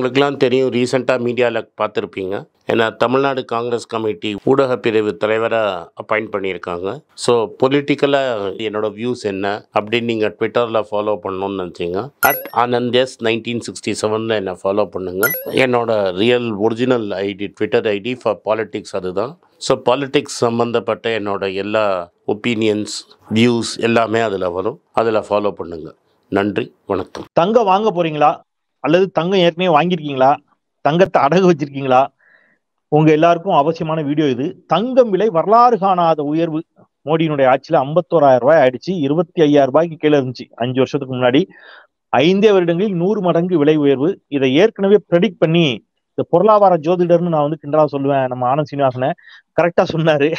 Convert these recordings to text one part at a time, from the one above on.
உங்களுக்கெல்லாம் தெரியும், ரீசெண்டாக மீடியாவில் பார்த்துருப்பீங்க. ஏன்னா தமிழ்நாடு காங்கிரஸ் கமிட்டி ஊடக பிரிவு தலைவராக அப்பாயிண்ட் பண்ணியிருக்காங்க. ஸோ பொலிட்டிக்கலாக என்னோட வியூஸ் என்ன அப்படின்னு நீங்கள் ட்விட்டரில் ஃபாலோ பண்ணணும்னு நினச்சிங்க, @AnandS 1967 என்னை ஃபாலோ பண்ணுங்கள். என்னோட real original ID, Twitter ID for politics அதுதான். ஸோ பாலிட்டிக்ஸ் சம்மந்தப்பட்ட என்னோட எல்லா ஒப்பீனியன்ஸ், வியூஸ் எல்லாமே அதில் வரும். அதில் ஃபாலோ பண்ணுங்கள். நன்றி, வணக்கம். தங்கம் வாங்க போறீங்களா அல்லது தங்கம் ஏற்கனவே வாங்கியிருக்கீங்களா? தங்கத்தை அடகு வச்சிருக்கீங்களா? உங்க எல்லாருக்கும் அவசியமான வீடியோ இது. தங்கம் விலை வரலாறு காணாத உயர்வு. மோடியினுடைய ஆட்சியில 51,000 ரூபாய் ஆயிடுச்சு. 25,000 ரூபாய்க்கு கீழே இருந்துச்சு 5 வருஷத்துக்கு முன்னாடி. 5 வருடங்களில் 100 மடங்கு விலை உயர்வு. இதை ஏற்கனவே ப்ரெடிக்ட் பண்ணி இந்த பொருளாதார ஜோதிடர்னு நான் வந்து கிண்டலா சொல்லுவேன், நம்ம ஆனந்த் சீனிவாசனை கரெக்டா சொன்னாரு.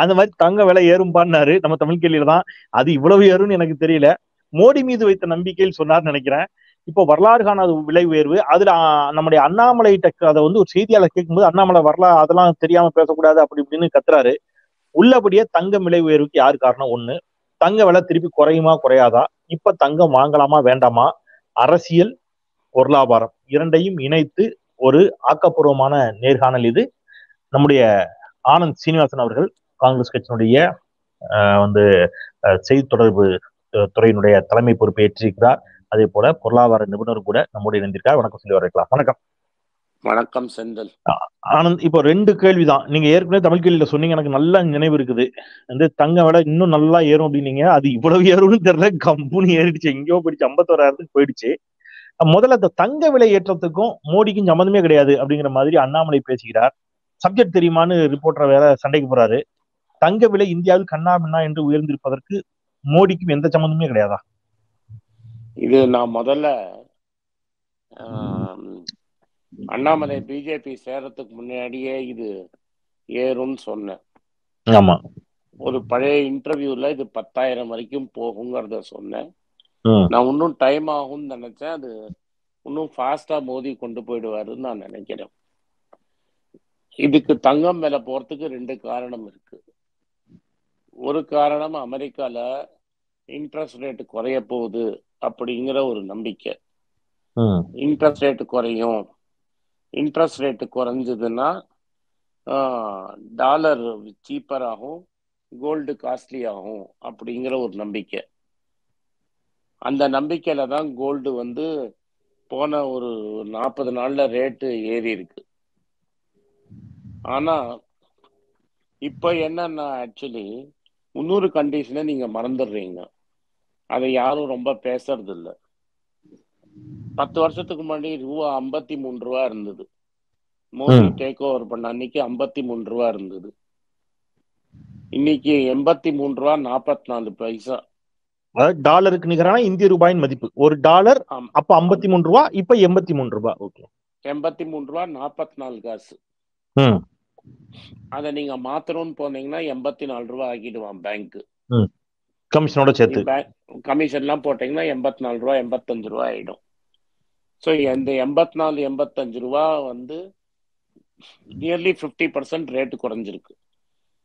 அந்த மாதிரி தங்க விலை ஏறும்பான்னாரு நம்ம தமிழ் கேள்வியில தான். அது இவ்வளவு ஏறும்னு எனக்கு தெரியல. மோடி மீது வைத்த நம்பிக்கையில் சொன்னார்னு நினைக்கிறேன். இப்போ வரலாறு காணாத விலை உயர்வு. அதுல நம்முடைய அண்ணாமலை அதை வந்து ஒரு செய்தியாளர் கேட்கும்போது, அண்ணாமலை வரலாறு அதெல்லாம் தெரியாம பேசக்கூடாது அப்படி இப்படின்னு கத்துறாரு. உள்ளபடியே தங்கம் விலை உயர்வுக்கு யாரு காரணம்? ஒண்ணு, தங்க விலை திருப்பி குறையுமா குறையாதா? இப்ப தங்கம் வாங்கலாமா வேண்டாமா? அரசியல், பொருளாதாரம் இரண்டையும் இணைத்து ஒரு ஆக்கப்பூர்வமான நேர்காணல் இது. நம்முடைய ஆனந்த் சீனிவாசன் அவர்கள் காங்கிரஸ் கட்சியினுடைய வந்து செய்தி தொடர்பு துறையினுடைய தலைமை பொறுப்பை ஏற்றிருக்கிறார். அதே போல பொருளாதார நிபுணர் கூட நம்முடைய இணைந்திருக்கார். வணக்கம் சொல்லி வரலாம். வணக்கம். வணக்கம் செந்தில். ஆனந்த், இப்போ 2 கேள்விதான். நீங்க ஏற்கனவே தமிழ் கேள்வியில சொன்னீங்க, எனக்கு நல்ல நினைவு இருக்குது. வந்து தங்க விலை இன்னும் நல்லா ஏறும் அப்படின்னீங்க. அது இவ்வளவு ஏறும்னு தெரியல, கம்பெனி ஏறிடுச்சு, எங்கேயோ போயிடுச்சு, 51,000 போயிடுச்சு. முதல்ல இந்த தங்க விலை ஏற்றத்துக்கும் மோடிக்கும் சம்மந்தமே கிடையாது அப்படிங்கிற மாதிரி அண்ணாமலை பேசுகிறார். சப்ஜெக்ட் தெரியுமான்னு ரிப்போர்ட்டர் வேற சண்டைக்கு போறாரு. தங்க விலை இந்தியாவில் கண்ணா பின்னா என்று உயர்ந்திருப்பதற்கு மோடிக்கும் எந்த சம்மந்தமே கிடையாதா? இது நான் முதல்ல அண்ணாமலை பிஜேபி சேரத்துக்கு முன்னாடியே இது ஏறும்னு சொன்னேன். ஆமா, ஒரு பழைய இன்டர்வியூல இது 10,000 வரைக்கும் போகுங்கிறத சொன்னேன். நான் இன்னும் டைம் ஆகும்னு நினைச்சேன். அது இன்னும் ஃபாஸ்டா மோதி கொண்டு போயிடுவாருன்னு நான் நினைக்கிறேன். இதுக்கு தங்கம் விலை போறதுக்கு 2 காரணம் இருக்கு. ஒரு காரணம், அமெரிக்கால இன்ட்ரெஸ்ட் ரேட் குறைய போகுது அப்படிங்கிற ஒரு நம்பிக்கை. இன்ட்ரெஸ்ட் ரேட் குறையும், இன்ட்ரெஸ்ட் ரேட் குறைஞ்சதுன்னா டாலர் சீப்பர் ஆகும், கோல்டு காஸ்ட்லி ஆகும் அப்படிங்கிற ஒரு நம்பிக்கை. அந்த நம்பிக்கையில தான் கோல்டு வந்து போன ஒரு 40 நாள்ல ரேட்டு ஏறி இருக்கு. ஆனா இப்ப என்னன்னா, ஆக்சுவலி இன்னொரு கண்டிஷனை நீங்க மறந்துடுறீங்க. அதை யாரும் ரொம்ப பேசுறது இல்லை. 10 வருஷத்துக்கு முன்னாடி ரூபா 53 ரூபா இருந்தது. மோடி டேக் ஓவர் பண்ண அன்னைக்கு 53 ரூபா இருந்தது. இன்னைக்கு 83 ரூபா 44 பைசா. டாலருக்கு நிகரான இந்திய ரூபாயின் மதிப்பு. ஒரு டாலர் அப்ப 53 ரூபா, இப்ப 83 ரூபா. ஓகே, 83 ரூபா 44 காசு. அதை நீங்க மாத்தணும்னு போனீங்கன்னா 84 ரூபா ஆக்கிடுவான் பேங்க், கமிஷனோட சேர்த்து. கமிஷன் எல்லாம் போட்டீங்கன்னா 84 ரூபா 85 ரூபா ஆயிடும். ஸோ இந்த 84 85 ரூபா வந்து நியர்லி 50% ரேட்டு குறைஞ்சிருக்கு.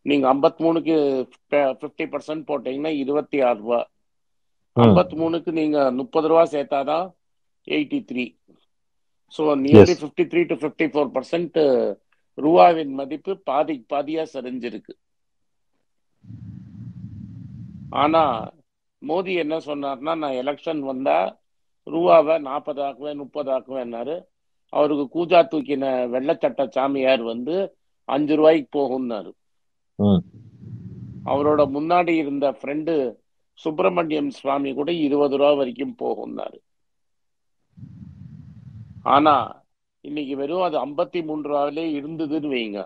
நீங்க 53க்கு 50% போட்டீங்கன்னா 26 ரூபா. 53க்கு நீங்க 30 ரூபா சேர்த்தாதான் 83. ஸோ நியர்லி 53 to 54% ரூபாவின் மதிப்பு பாதியா சரிஞ்சிருக்கு. ஆனா மோடி என்ன சொன்னார்னா, நான் எலெக்ஷன் வந்தா ரூபாவை 40 ஆக்குவேன் 30 ஆக்குவேன்னாரு. அவருக்கு கூஜா தூக்கின வெள்ளச்சட்ட சாமியார் வந்து 5 ரூபாய்க்கு போகும்னாரு. அவரோட முன்னாடி இருந்த ஃப்ரெண்டு சுப்பிரமணியம் சுவாமி கூட 20 ரூபா வரைக்கும் போகும்னாரு. ஆனா இன்னைக்கு வெறும் அது 53 ரூபாவிலே இருந்ததுன்னு வைங்க,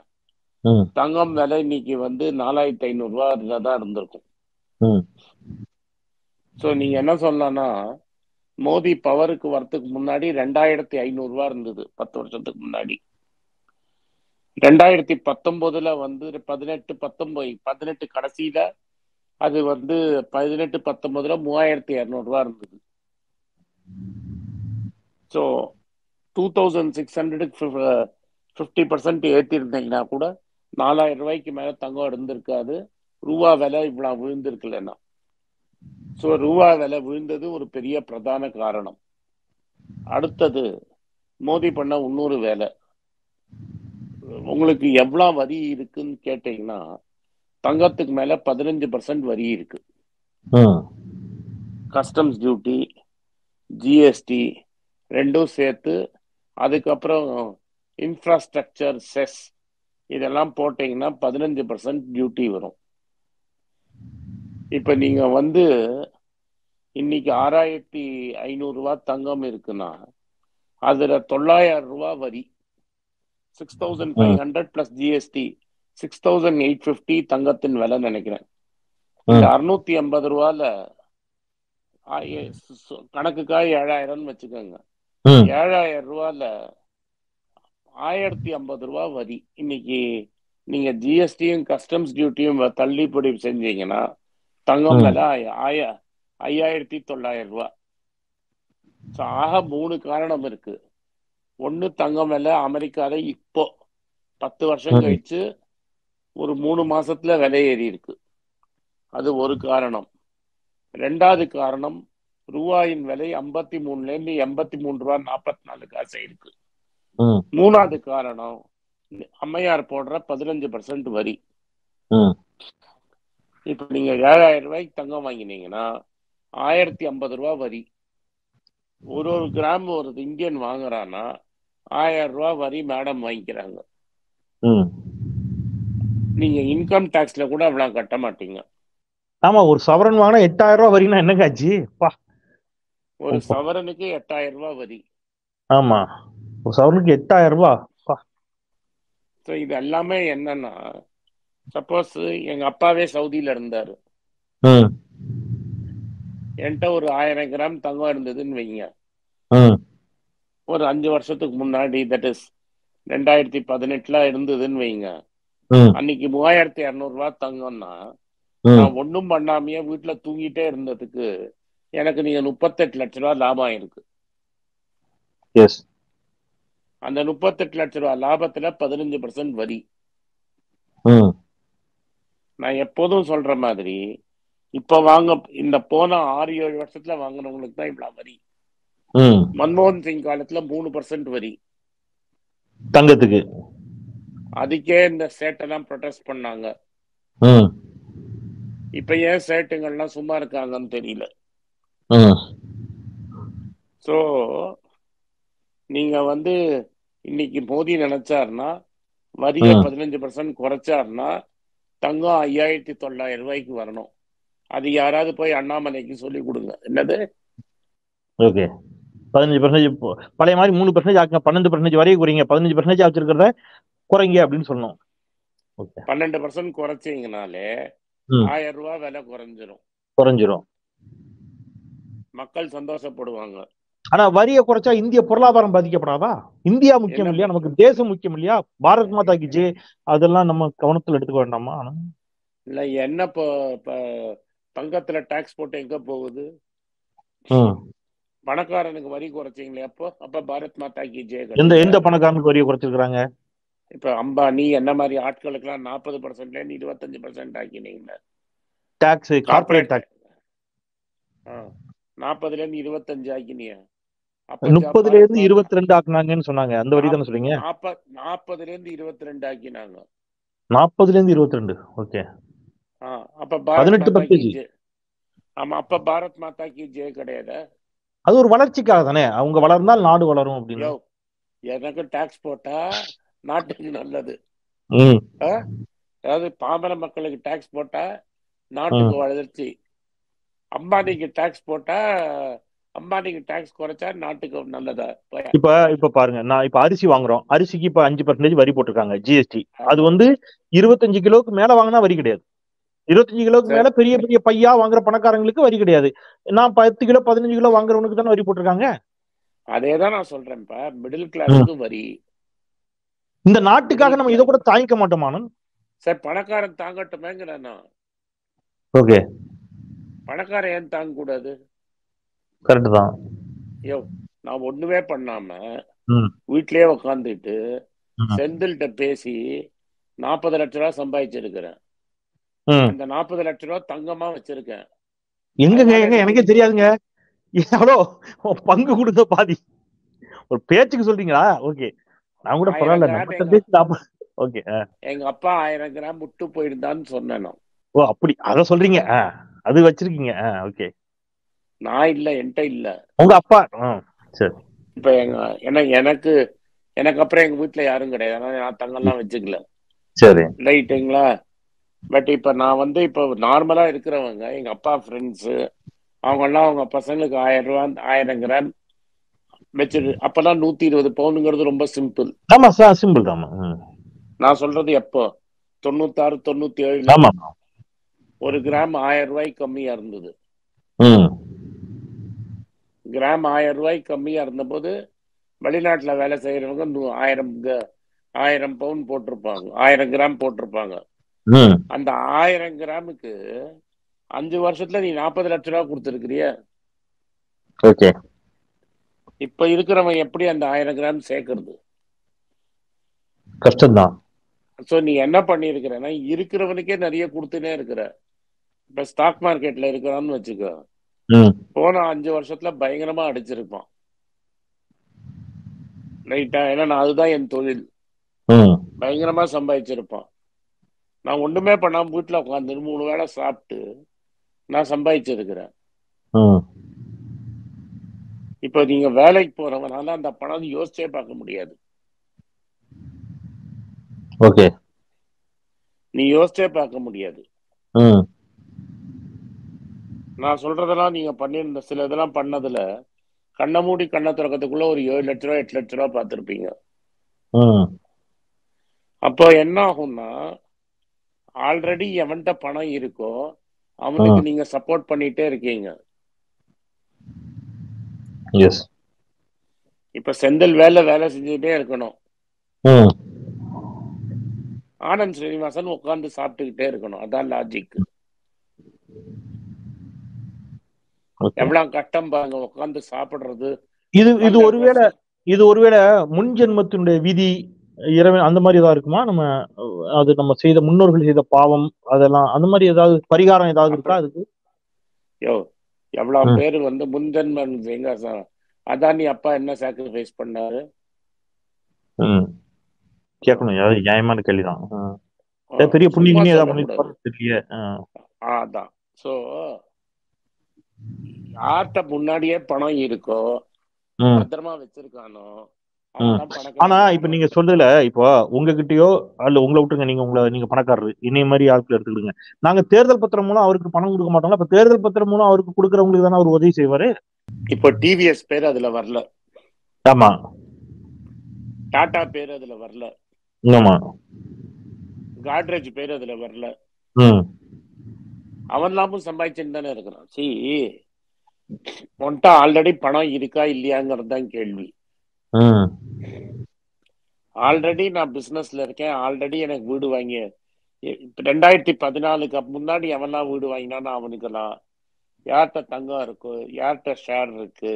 தங்கம் விலை இன்னைக்கு வந்து 4,500 ரூபா தான் இருந்திருக்கும். ஸோ நீங்க என்ன சொல்லலாம்னா, மோடி பவருக்கு வரத்துக்கு முன்னாடி 2,500 ரூபா இருந்தது 10 வருஷத்துக்கு முன்னாடி. 2019 வந்து 18 கடைசியில அது வந்து 18-19 3,200 ரூபா இருந்தது. ஸோ 2,600க்கு 50% ஏற்றிருந்தீங்கன்னா கூட 4,000 ரூபாய்க்கு மேல தங்கம் இருந்திருக்காது. ரூபா விலை இவ்வளவு விழுந்திருக்குல்லன்னா. ஸோ ரூபா விலை விழுந்தது ஒரு பெரிய பிரதான காரணம். அடுத்தது மோடி பண்ண இன்னொரு வேலை, உங்களுக்கு எவ்வளவு வரி இருக்குன்னு கேட்டீங்கன்னா தங்கத்துக்கு மேல 15% வரி இருக்கு. கஸ்டம்ஸ் டியூட்டி, ஜிஎஸ்டி ரெண்டும் சேர்த்து, அதுக்கப்புறம் இன்ஃப்ராஸ்ட்ரக்சர் செஸ் இதெல்லாம் போட்டீங்கன்னா 15% டியூட்டி வரும். இப்ப நீங்க வந்து இன்னைக்கு 6500 ரூபாய் தங்கம் இருக்குன்னா அதுல 900 ரூபாய் வரி, 6500 பிளஸ் ஜிஎஸ்டி 6850 தங்கத்தின் விலை நினைக்கிறேன். இந்த 680 ரூபால கணக்குக்காக 7000 வச்சுக்கோங்க. 7000 ரூபால 1050 ரூபாய் வரி. இன்னைக்கு நீங்க ஜிஎஸ்டியும் கஸ்டம்ஸ் டியூட்டியும் தள்ளுபடி செஞ்சீங்கன்னா தங்கம் விலை 5900 ரூபாய். ஆக 3 காரணம் இருக்கு. ஒன்னு, தங்கம் விலை அமெரிக்கால இப்போ 10 வருஷம் கழிச்சு ஒரு 3 மாசத்துல விலை ஏறி இருக்கு, அது ஒரு காரணம். ரெண்டாவது காரணம், ரூபாயின் விலை 53ல இருந்து 83 ரூபாய் 44 காசு இருக்கு. மூணாவது காரணம், அம்மையார் போடுற 15% வரி. இப்ப நீங்க 7000 ரூபாய்க்கு தங்கம் வாங்கினீங்கன்னா 1050 ரூபாய் வரி. ஒரு கிராம் ஒரு இந்தியன் வாங்குறான்னா 1000 ரூபாய் வரி மேடம் வாங்கிக்கிறாங்க. நீங்க இன்கம் டாக்ஸ்ல கூட அவ்வளவு கட்ட மாட்டீங்க. ஆமா, ஒரு சவரன் வாங்கினா 8000 ரூபாய் வரினா என்னங்க ஆச்சு? ஒரு சவரனுக்கு 8000 ரூபாய் வரி. ஆமா, ஒரு சவரனுக்கு 8000 ரூபாய். இது எல்லாமே என்னன்னா, சப்போஸ் எங்க அப்பாவே சவுதியில இருந்தாரு, என்கிட்ட ஒரு 1000 கிராம் தங்கம் இருந்ததுன்னு வைங்க, ஒரு 5 வருஷத்துக்கு முன்னாடி, தட் இஸ் 2018 இருந்ததுன்னு வைங்க, அன்னைக்கு 3200 ரூபாய் தங்கம்னா நான் ஒன்னும் பண்ணாமையே வீட்டுல தூங்கிட்டே இருந்ததுக்கு எனக்கு நீங்க 38 லட்சம் ரூபாய் லாபம் இருக்கு. அந்த 38 லட்சம் ரூபாய் லாபத்துல 15% வரி. நான் எப்போதும் சொல்ற மாதிரி இப்ப இந்த போன 6-7 வருஷத்துல வாங்கினவங்களுக்கு தான் இவ்வளவு வரி. மன்மோகன் சிங் காலத்துல 3% வரி தங்கத்துக்கு. அதுக்கே இந்த சேட்டெல்லாம் ப்ரொடெஸ்ட் பண்ணாங்க. இப்ப ஏன் சேட்டுங்கள்லாம் சும்மா இருக்காங்கன்னு தெரியல. சோ நீங்க வந்து இன்னைக்கு மோடி நினைச்சாருன்னா வரிய 15% குறைச்சாருன்னா தங்கம் 5900 ரூபாய்க்கு வரணும். அது யாராவது போய் அண்ணாமலைக்கு சொல்லி கொடுங்க. என்னது? ஓகே, 15% பழைய மாதிரி 3% ஆக்குங்க, 12% வரையும் குறைங்க, 15% வச்சிருக்கிறத குறைங்க அப்படின்னு சொன்னோம். 12% குறைச்சிங்கனாலே 1000 ரூபாய் விலை குறைஞ்சிரும். மக்கள் சந்தோஷப்படுவாங்க. ஆனா வரியை குறைச்சா இந்திய பொருளாதாரம் பாதிக்கப்படாதா? இந்தியா முக்கியம் இல்லையா? நமக்கு தேசம் முக்கியம் இல்லையா? பாரத் மாதா கி ஜெய் அதெல்லாம் நம்ம கவனத்துல எடுத்துக்க வேண்டாமா? இல்ல, என்ன தங்கத்துல டாக்ஸ் போட்டு எங்க போகுது? பணக்காரனுக்கு வரி குறைச்சிங்களே, அப்ப பாரத் மாதா கி ஜெய். எந்த பணக்காரனுக்கு வரியை குறைச்சிருக்காங்க? இப்ப அம்பானி என்ன மாதிரி ஆட்களுக்கு எல்லாம் 40% 25% ஆக்கினீங்க டாக்ஸ், கார்பரேட் டாக்ஸ். 40ல இருந்து 25 ஆக்கினிய, 30ல இருந்து 22 ஆக்குனாங்கன்னு சொன்னாங்க. அந்த வரி தானே சொல்றீங்க? 40ல இருந்து 22 ஆக்கினாங்க. 40ல இருந்து 22. ஓகே. அப்ப பாரத் மாதா கி ஜெய். ஆமா, அப்ப பாரத் மாதா கி ஜெய் கிடையாது. அது ஒரு வளர்ச்சிக்காக தானே, அவங்க வளர்ந்தால் நாடு வளரும் அப்படின்னு. எனக்கு டாக்ஸ் போட்டா நாட்டுக்கு நல்லது. அதாவது பாமர மக்களுக்கு டாக்ஸ் போட்டா நாட்டுக்கு வளர்ச்சி. அம்பானிக்கு டாக்ஸ் போட்டா, அம்பானிக்கு டாக்ஸ் குறைச்சா நாட்டுக்கு நல்லதா? இப்ப பாருங்க, நான் இப்ப அரிசி வாங்குறோம், அரிசிக்கு இப்ப 5% வரி போட்டிருக்காங்க, ஜிஎஸ்டி. அது வந்து 25 கிலோக்கு மேல வாங்கினா வரி கிடையாது. 25 கிலோக்கு மேல பெரிய பெரிய பையா வாங்குற பணக்காரங்களுக்கு வரி கிடையாது. நான் 10 கிலோ 15 கிலோ வாங்குறவனுக்கு தானே வரி போட்டிருக்காங்க. அதேதான் நான் சொல்றேன். மிடில் கிளாஸுக்கு வரி. இந்த நாட்டுக்காக நம்ம இதை கூட தாங்கிக்க மாட்டோமானு சார்? பணக்காரன் தாங்கட்டுமேங்கிறேன். ஓகே, பணக்காரன் ஏன் தாங்க கூடாது? கரெக்ட் தான். நான் ஒண்ணுமே பண்ணாம வீட்லயே உக்காந்துட்டு செந்தில்கிட்ட பேசி 40 லட்சம் ரூபாய் சம்பாதிச்சிருக்கிறேன். அந்த 40 லட்சம் ரூபாய் தங்கமா வச்சிருக்கேன். எங்க எனக்கே தெரியாதுங்க. எவ்வளோ பங்கு கொடுத்த பாதி ஒரு பேச்சுக்கு சொல்றீங்களா? ஓகே, நான் கூட 1000 பரவாயில்ல, கிராம் நம்ம எங்க பேசி ஓகே. எங்க அப்பா 1000 கிராம் விட்டு போயிருந்தான்னு சொன்னேன் நான். ஓ அப்படி அத சொல்றீங்க. அது வச்சிருக்கீங்க. ஓகே. நான் இல்ல, என்கிட்ட இல்ல. உங்க அப்பா சரி. இப்ப எனக்கு எனக்கு அப்புறம் எங்க வீட்டுல யாரும் கிடையாது, ஆனா நான் தங்கம்லாம் வச்சுக்கல. சரி. ரைட்டுங்களா? பட் இப்ப நான் வந்து இப்போ நார்மலா இருக்கிறவங்க, எங்க அப்பா ஃப்ரெண்ட்ஸ், அவங்க எல்லாம் அவங்க பசங்களுக்கு 1000 ரூபாய் 1000 கிராம் வச்சிரு. அப்பெல்லாம் 120 பவுனுங்கிறது ரொம்ப சிம்பிள். ஆமா சிம்பிள் தான். நான் சொல்றது எப்போ 96 97 ஆமா. ஒரு கிராம் 1000 ரூபாய்க்கு கம்மியா இருந்தது. கிராம் 1000 ரூபாய்க்கு கம்மியா இருந்தபோது வெளிநாட்டுல வேலை செய்யறவங்க 1000 பவுன் போட்டிருப்பாங்க, 1000 கிராம் போட்டிருப்பாங்க. அந்த 1000 கிராமுக்கு 5 வருஷத்துல நீ 40 லட்சம் ரூபாய் கொடுத்துருக்கிறிய. ஓகே. இப்ப இருக்கிறவன் எப்படி அந்த 1000 கிராம் சேர்க்கறது? கஷ்டம்தான். சோ நீ என்ன பண்ணிருக்கிறன்னா, இருக்கிறவனுக்கே நிறைய கொடுத்துனே இருக்கிற. இப்ப ஸ்டாக் மார்க்கெட்ல இருக்கிறான்னு வச்சுக்கோ, போன 5 வருஷத்துல பயங்கரமா அடிச்சிருப்பான். ரைட்டா? ஏன்னா நான் அதுதான் என் தொழில். பயங்கரமா சம்பாதிச்சிருப்பான். நான் ஒண்ணுமே பண்ணாம வீட்டுல உட்காந்து 3 வேளை சாப்பிட்டு நான் சம்பாதிச்சிருக்கிறேன். இப்ப நீங்க வேலைக்கு போறவனால அந்த பணம் யோசிச்சே பார்க்க முடியாது. ஓகே. நீ யோசிச்சே பார்க்க முடியாது. நான் சொல்றதெல்லாம் நீங்க பண்ணிருந்த சில இதெல்லாம் பண்ணதுல கண்ணை மூடி கண்ணை திறக்கிறதுக்குள்ள ஒரு 7 லட்ச ரூபா 8 லட்ச ரூபா பார்த்திருப்பீங்க. அப்போ என்ன ஆகும்னா, ஆல்ரெடி எவன்கிட்ட பணம் இருக்கோ அவனுக்கு நீங்க சப்போர்ட் பண்ணிட்டே இருக்கீங்க. இப்ப செந்தில் வேலை செஞ்சுட்டே இருக்கணும், ஆனந்த் ஸ்ரீனிவாசன் உட்கார்ந்து சாப்பிட்டுக்கிட்டே இருக்கணும். அதான் லாஜிக். எவ்வளவு கஷ்டம் பாருங்க உட்கார்ந்து சாப்பிடுறது. இது ஒருவேளை முன் ஜென்மத்தினுடைய விதி, இறைவன் அந்த மாதிரி ஏதாவது இருக்குமா? நம்ம செய்த முன்னோர்கள் செய்த பாவம் அதெல்லாம் அந்த மாதிரி ஏதாவது பரிகாரம் ஏதாவது இருக்கா அதுக்கு? எவ்வளவு பேரு வந்து முன்ஜென்மம் எங்க அதானி அப்பா என்ன சாக்ரிஃபைஸ் பண்ணாரு? கேட்கணும், நியாயமான கேள்விதான். பெரிய புண்ணியம் ஏதாவது. அதான். சோ யார்கிட்ட முன்னாடியே பணம் இருக்கோ பத்திரமா வச்சிருக்கானோ. ஆனா இப்ப நீங்க சொல்றதுல இப்போ உங்ககிட்டயோ அல்ல உங்களை விட்டுருங்க, நீங்க பணக்காரரு, இணைய மாதிரி ஆட்கள் எடுத்துக்கிடுங்க. நாங்க தேர்தல் பத்திரம் மூலம் அவருக்கு பணம் கொடுக்க மாட்டோம்ல. இப்ப தேர்தல் பத்திரம் மூலம் அவருக்கு கொடுக்கறவங்களுக்கு தானே அவர் உதவி செய்வாரு. இப்போ டிவிஎஸ் பேர் அதுல வரல. ஆமா. டாடா பேர் அதுல வரல. ஆமா. காட்ரேஜ் பேர் அதுல வரல. அவன் லாபம் சம்பாதிச்சுன்னு தானே இருக்கிறான். உன்கிட்ட ஆல்ரெடி பணம் இருக்கா இல்லையாங்கிறது தான் கேள்வி. ஆல்ரெடி நான் பிசினஸ்ல இருக்கேன், ஆல்ரெடி எனக்கு வீடு வாங்கி 2014 முன்னாடி எவன்லாம் வீடு வாங்கினான்னு அவனுக்கெல்லாம் யார்கிட்ட தங்கம் இருக்கு, யார்கிட்ட ஷேர் இருக்கு,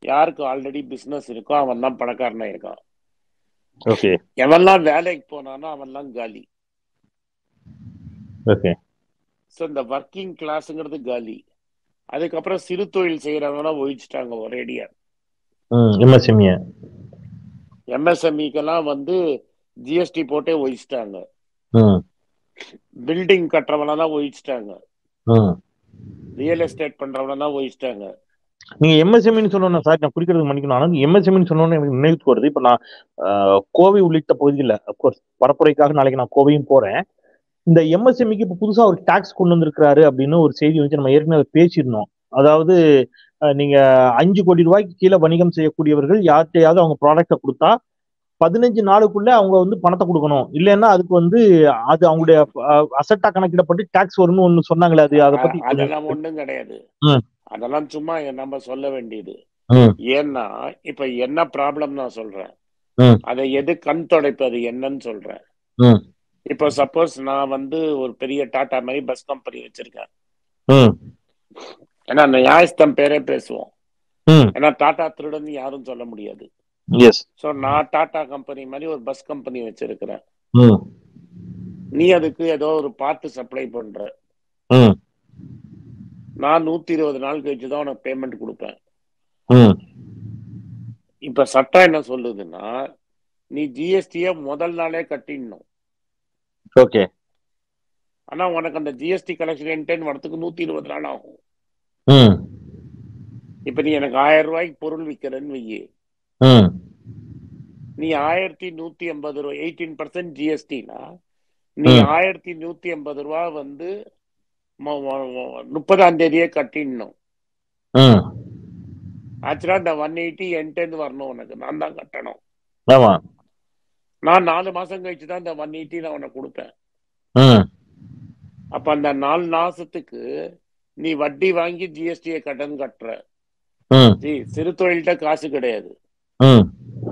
யாருக்கு ஆல்ரெடி பிசினஸ் இருக்கோ அவன் தான் பணக்காரனா இருக்கான். எவன்லாம் வேலைக்கு போனானோ அவன்லாம் காலி. இந்த ஒர்க்கிங் கிளாஸ்ங்கிறது காலி. அதுக்கப்புறம் சிறு தொழில் செய்யறவங்க ஒழிச்சுட்டாங்க ஒரேடியா. எம்எஸ்எம்இக்கெல்லாம் வந்து ஜிஎஸ்டி போட்டே ஒழிச்சிட்டாங்க. பில்டிங் கட்டுறவன தான் ஒழிச்சிட்டாங்க. ரியல் எஸ்டேட் பண்றவன தான் ஒழிச்சிட்டாங்க. நீங்க எம்எஸ்எம்இன்னு சொன்னோன்னா சார், நான் குறிக்கிறது மன்னிக்கணும். ஆனால் எம்எஸ்எம்இன்னு சொன்னோன்னு எனக்கு நினைவுக்கு வருது. இப்ப நான் கோவை உள்ளிட்ட பகுதியில் அப்கோர்ஸ் பரப்புரைக்காக நாளைக்கு நான் கோவையும் போறேன். இந்த எம்எஸ்எம்இக்கு இப்ப புதுசா ஒரு டாக்ஸ் கொண்டு வந்திருக்கிறாரு அப்படின்னு ஒரு செய்தி வந்து நம்ம ஏற்கனவே பேசியிருந்தோம். அதாவது நீங்க 5 கோடி ரூபாய்க்கு கீழே வணிகம் செய்யக்கூடியவர்கள் யார்கிட்டையாவது அவங்க ப்ராடக்டை கொடுத்தா 15 நாளுக்குள்ள அவங்க வந்து பணத்தை கொடுக்கணும், இல்லைன்னா அதுக்கு வந்து அது அவங்களுடைய அசட்டா கணக்கிடப்பட்டு டாக்ஸ் வரும்னு ஒண்ணு சொன்னாங்களே, அது அதை பத்தி? அதெல்லாம் ஒண்ணும் கிடையாது, அதெல்லாம் சும்மா நம்ம சொல்ல வேண்டியது. ஏன்னா இப்ப என்ன ப்ராப்ளம் நான் சொல்றேன், அதை எது கண் துடைப்பது என்னன்னு சொல்றேன். இப்போ சப்போஸ் நான் வந்து ஒரு பெரிய டாடா மாதிரி பஸ் கம்பெனி வச்சிருக்கேன். ஏன்னா அந்த நியாயஸ்தம் பேரே பேசுவோம். ஏன்னா டாடா திருடன் யாரும் சொல்ல முடியாது. சோ நான் டாடா கம்பெனி மாதிரி ஒரு பஸ் கம்பெனி வச்சிருக்கிறேன். நீ அதுக்கு ஏதோ ஒரு பார்ட் சப்ளை பண்ற, நான் 120 நாள் கழிச்சுதான் உனக்கு பேமெண்ட் கொடுப்பேன். இப்ப சட்டம் என்ன சொல்லுதுன்னா, நீ ஜிஎஸ்டிய முதல் நாளே கட்டிடணும். ஓகே. ஆனா உனக்கு அந்த ஜிஎஸ்டி கலெக்ஷன் என்டென் வரதுக்கு 120 நாள் ஆகும். இப்ப நீ எனக்கு 1000 ரூபாய்க்கு பொருள் விற்கிறன்னு வையே, நீ 1180 ரூபாய் 18% ஜிஎஸ்டினா நீ 1180 ரூபா வந்து 30ஆம் தேதியே கட்டிடணும். ஆக்சுவலா இந்த 180 என்டென் வரணும் உனக்கு, நான் தான் கட்டணும். நான் 4 மாசம் கழிச்சு தான் இந்த 180 நான் உனக்கு கொடுப்பேன். அப்ப அந்த 4 மாசத்துக்கு நீ வட்டி வாங்கி ஜிஎஸ்டியை கட்டுற. சிறு தொழில்கிட்ட காசு கிடையாது.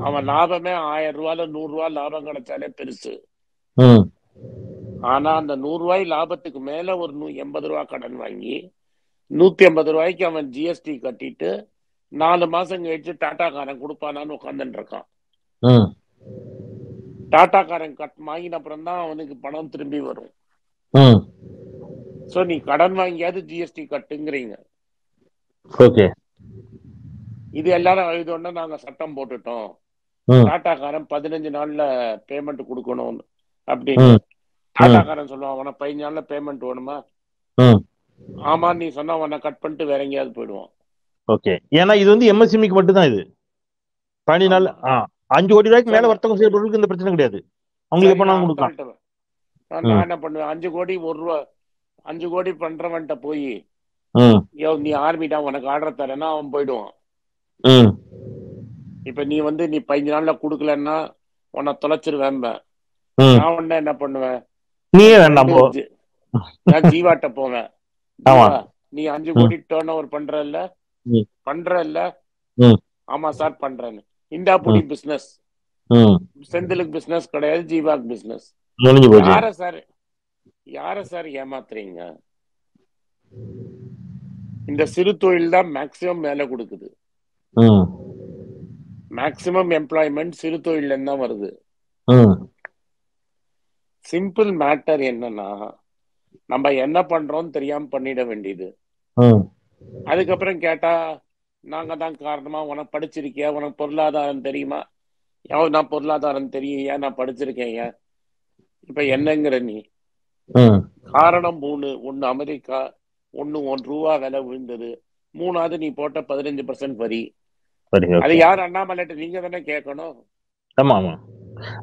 அவன் லாபமே 1000 ரூபாயில 100 ரூபாய் லாபம் கிடைச்சாலே பெருசு. ஆனா அந்த 100 ரூபாய் லாபத்துக்கு மேல ஒரு 80 ரூபாய் கடன் வாங்கி 150 ரூபாய்க்கு அவன் ஜிஎஸ்டி கட்டிட்டு 4 மாசம் கழிச்சு டாட்டாக்காரன் கொடுப்பானான்னு உட்காந்துட்டு இருக்கான். டாட்டாக்காரன் வாங்கின அப்புறம் தான் அவனுக்கு பணம் திரும்பி வரும். சோ நீ கடன் வாங்கியாவது ஜிஎஸ்டி கட்டுங்கிறீங்க. இது எல்லாரும் இது ஒண்ணு நாங்க சட்டம் போட்டுட்டோம், டாட்டாக்காரன் 15 நாள்ல பேமெண்ட் கொடுக்கணும் அப்படின்னு. டாட்டாக்காரன் சொல்லுவான், உனக்கு 15 நாள்ல பேமெண்ட் வேணுமா? ஆமா நீ சொன்னா உன்னை கட் பண்ணிட்டு வேற எங்கேயாவது போயிடுவான். ஓகே. ஏன்னா இது வந்து எம்எஸ்எம்இக்கு மட்டும் தான். இது 15 நாள் 5 கோடி ரூபாய்க்கு மேல வர்த்தகம் செய்யறவங்களுக்கு இந்த பிரச்சனை கிடையாது. அவங்களுக்கு எப்ப நான் கொடுக்கலாம். நான் என்ன பண்ணுவேன், 5 கோடி 1 ரூபா 5 கோடி பண்றவன்ட்ட போய் நீ ஆர்மிடா உனக்கு ஆர்டர் தரேன்னா அவன் போயிடுவான். இப்ப நீ வந்து நீ 15 நாள்ல குடுக்கலன்னா உன்னை தொலைச்சிருவேன். நான் உடனே என்ன பண்ணுவேன், நீயே வேண்டாம் நான் ஜீவாட்ட போவேன். நீ 5 கோடி டர்ன் ஓவர் பண்றல்ல? ஆமா சார் பண்றேன்னு. இந்தா புடி பிசினஸ். செந்திலுக்கு பிசினஸ் கிடையாது, ஜீவாக்கு பிசினஸ். யார சார் ஏமாத்துறீங்க? இந்த சிறு தொழில் தான் மேக்சிமம் வேலை கொடுக்குது. மேக்சிமம் எம்ப்ளாய்மெண்ட் சிறு தொழில் தான் வருது. சிம்பிள் மேட்டர் என்னன்னா, நம்ம என்ன பண்றோம் தெரியாம பண்ணிட வேண்டியது. அதுக்கப்புறம் கேட்டா நாங்க தான் காரணமா, உனக்கு படிச்சிருக்கியா, உனக்கு பொருளாதாரம் தெரியுமா? நான் பொருளாதாரம் தெரியும், ஏன் நான் படிச்சிருக்கேன், ஏன் இப்ப என்னங்கிற நீ காரணம் 3. 1 அமெரிக்கா, 1 ரூபா விலை விழுந்தது, 3வது நீ போட்ட 15% வரி. அது யார்? அண்ணாமலைட்ட நீங்க தானே கேட்கணும். ஆமா ஆமா.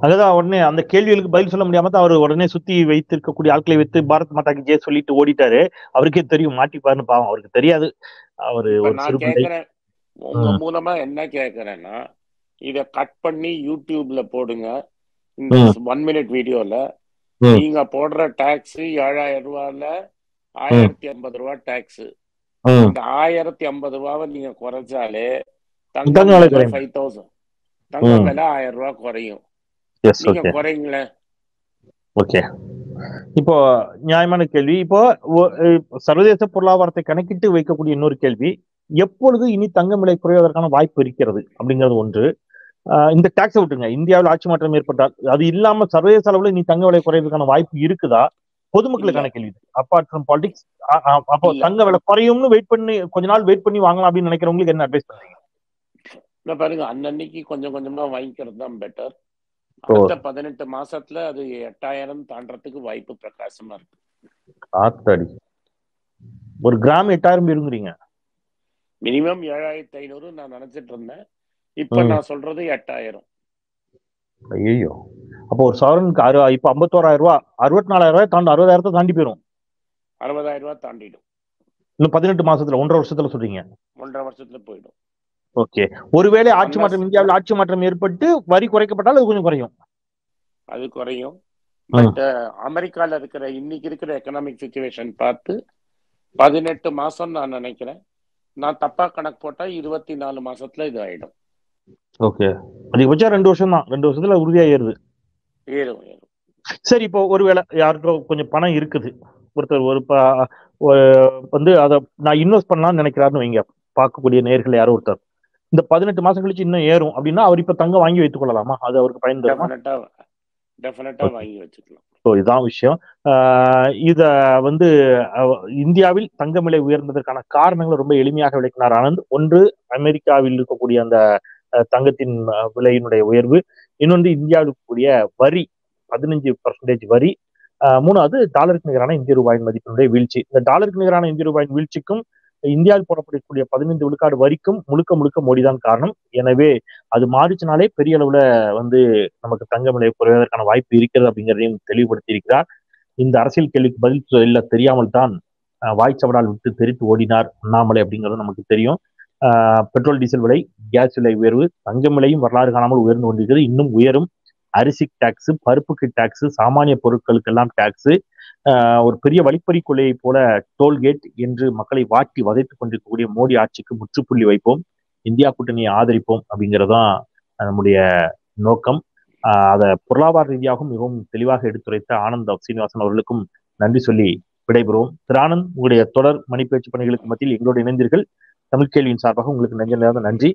அதுதான் உடனே அந்த கேள்விகளுக்கு பதில் சொல்ல முடியாம தான் அவர் உடனே சுத்தி வைத்திருக்கக்கூடிய ஆட்களை வைத்து பாரத் மாதாக்கு ஜெய் சொல்லிட்டு ஓடிட்டாரு. அவருக்கே தெரியும் மாட்டிப்பாருன்னு. பாவம் அவருக்கு தெரியாது. அவரு நான் கேக்குறேன், உங்க மூலமா என்ன கேக்குறேன்னா, இத கட் பண்ணி யூடியூப்ல போடுங்க. இந்த 1 மினிட் வீடியோல நீங்க போடுற டாக்ஸ் 7000 ரூபாயில 1050 ரூபாய் டாக்ஸ். இந்த 1050 ரூபாவை நீங்க குறைச்சாலே தங்கம் 5000, தங்கம் விலை 1000 ரூபாய் குறையும். நீங்க குறைங்களேன். ஓகே. இப்போ நியாயமான கேள்வி. இப்போ சர்வதேச பொருளாதாரத்தை கணக்கிட்டு வைக்கக்கூடிய இன்னொரு கேள்வி, எப்பொழுது இனி தங்கம் விலை குறைவதற்கான வாய்ப்பு இருக்கிறது அப்படிங்கிறது ஒன்று. இந்த டாக்ஸை விட்டுங்க, இந்தியாவில் ஆட்சி மாற்றம் ஏற்பட்டால் அது இல்லாம சர்வதேச அளவுல இனி தங்க விலை குறைவதற்கான வாய்ப்பு இருக்குதா? பொதுமக்களுக்கான கேள்வி. அப்பார்ட் ஃப்ரம் பாலிடிக்ஸ், அப்போ தங்க விலை குறையும்னு வெயிட் பண்ணி கொஞ்ச நாள் வெயிட் பண்ணி வாங்கலாம் அப்படின்னு நினைக்கிறவங்களுக்கு என்ன அட்வைஸ் பண்ணுவீங்க? பாருங்க, அன்னன்னைக்கு கொஞ்சம் கொஞ்சமா வாங்கிக்கிறது தான் பெட்டர். அடுத்த 18 மாசத்துல அது 8000 தாண்டறதுக்கு வாய்ப்பு பிரகாசமா இருக்கு. ஆத்தாடி, ஒரு கிராம் 8000 இருந்துறீங்க. மினிமம் 7500 நான் நினைச்சிட்டு இருந்தேன். இப்ப நான் சொல்றது 8000. ஐயோ, அப்போ ஒரு சவரனுக்கு இப்ப 51000 ரூபாய், 64000 ரூபாய் தாண்டி 60000 தாண்டி போயிடும். 60000 ரூபாய் தாண்டிடும். இன்னும் 18 மாசத்துல, 1.5 வருஷத்துல சொல்றீங்க? 1.5 வருஷத்துல போயிடும். ஓகே. ஒருவேளை ஆட்சி மாற்றம், இந்தியாவில் ஆட்சி மாற்றம் ஏற்பட்டு வரி குறைக்கப்பட்டால் அது கொஞ்சம் குறையும். அது குறையும். பட் அமெரிக்கால இருக்கிற இன்னைக்கு இருக்கிற எக்கனாமிக் சிச்சுவேஷன் பார்த்து 18 மாசம் நான் நினைக்கிறேன். நான் தப்பா கணக்கு போட்டா 24 மாசத்துல இது ஆயிடும். ஓகே. அதிகபட்சம் 2 வருஷம் தான். 2 வருஷத்துல உறுதியா ஏறும். சரி, இப்போ ஒருவேளை யாருக்கும் கொஞ்சம் பணம் இருக்குது, ஒருத்தர் வந்து அதை நான் இன்வெஸ்ட் பண்ணலாம்னு நினைக்கிறாருன்னு வைங்க, பார்க்கக்கூடிய நேயர்கள் யாரோ ஒருத்தர், இந்த 18 மாசம் கழிச்சு இன்னும் ஏறும் அப்படின்னா அவர் இப்ப தங்கம் வாங்கி வைத்துக் கொள்ளலாமா? அது அவருக்கு பயன் தருமா? டெஃபினட்டா வாங்கி வச்சுக்கலாம். ஸோ இதான் விஷயம். இத வந்து இந்தியாவில் தங்கம் விலை உயர்ந்ததற்கான காரணங்களை ரொம்ப எளிமையாக விளக்கினார் ஆனந்த். ஒன்று, அமெரிக்காவில் இருக்கக்கூடிய அந்த தங்கத்தின் விலையினுடைய உயர்வு, இன்னொன்று இந்தியாவுக்கு கூடிய வரி 15% வரி, மூணாவது டாலருக்கு நிகரான இந்திய ரூபாயின் மதிப்பினுடைய வீழ்ச்சி. இந்த டாலருக்கு நிகரான இந்திய ரூபாயின் வீழ்ச்சிக்கும் இந்தியாவில் போடப்படக்கூடிய 15 விழுக்காடு வரிக்கும் முழுக்க முழுக்க மோடி தான் காரணம். எனவே அது மாறிச்சுனாலே பெரிய அளவுல நமக்கு தங்க விலை குறைவதற்கான வாய்ப்பு இருக்கிறது அப்படிங்கிறதையும் தெளிவுபடுத்தி இருக்கிறார். இந்த அரசியல் கேள்விக்கு பதில் சொல்ல தெரியாமல் தான் வாய்ச்சவடால் விட்டு தெரித்து ஓடினார் அண்ணாமலை அப்படிங்கிறது நமக்கு தெரியும். பெட்ரோல் டீசல் விலை, கேஸ் விலை உயர்வு, தங்கம் விலையும் வரலாறு காணாமல் உயர்ந்து கொண்டிருக்கிறது, இன்னும் உயரும். அரிசிக்கு டாக்ஸ், பருப்புக்கு டாக்ஸ், சாமானிய பொருட்களுக்கெல்லாம் டாக்ஸ், ஒரு பெரிய வழிப்பறி கொள்ளையை போல டோல்கேட் என்று மக்களை வாட்டி வதைத்துக் கொண்டிருக்கக்கூடிய மோடி ஆட்சிக்கு முற்றுப்புள்ளி வைப்போம், இந்தியா கூட்டணியை ஆதரிப்போம் அப்படிங்கிறதான் நம்முடைய நோக்கம். அதை பொருளாதார ரீதியாகவும் மிகவும் தெளிவாக எடுத்துரைத்த ஆனந்த் சீனிவாசன் அவர்களுக்கும் நன்றி சொல்லி விடைபெறுவோம். திரு ஆனந்த், உங்களுடைய தொடர் மணிப்பேச்சு பணிகளுக்கு மத்தியில் எங்களோடு இணைந்தீர்கள். தமிழ் கேள்வியின் சார்பாக உங்களுக்கு நெஞ்ச நன்றி.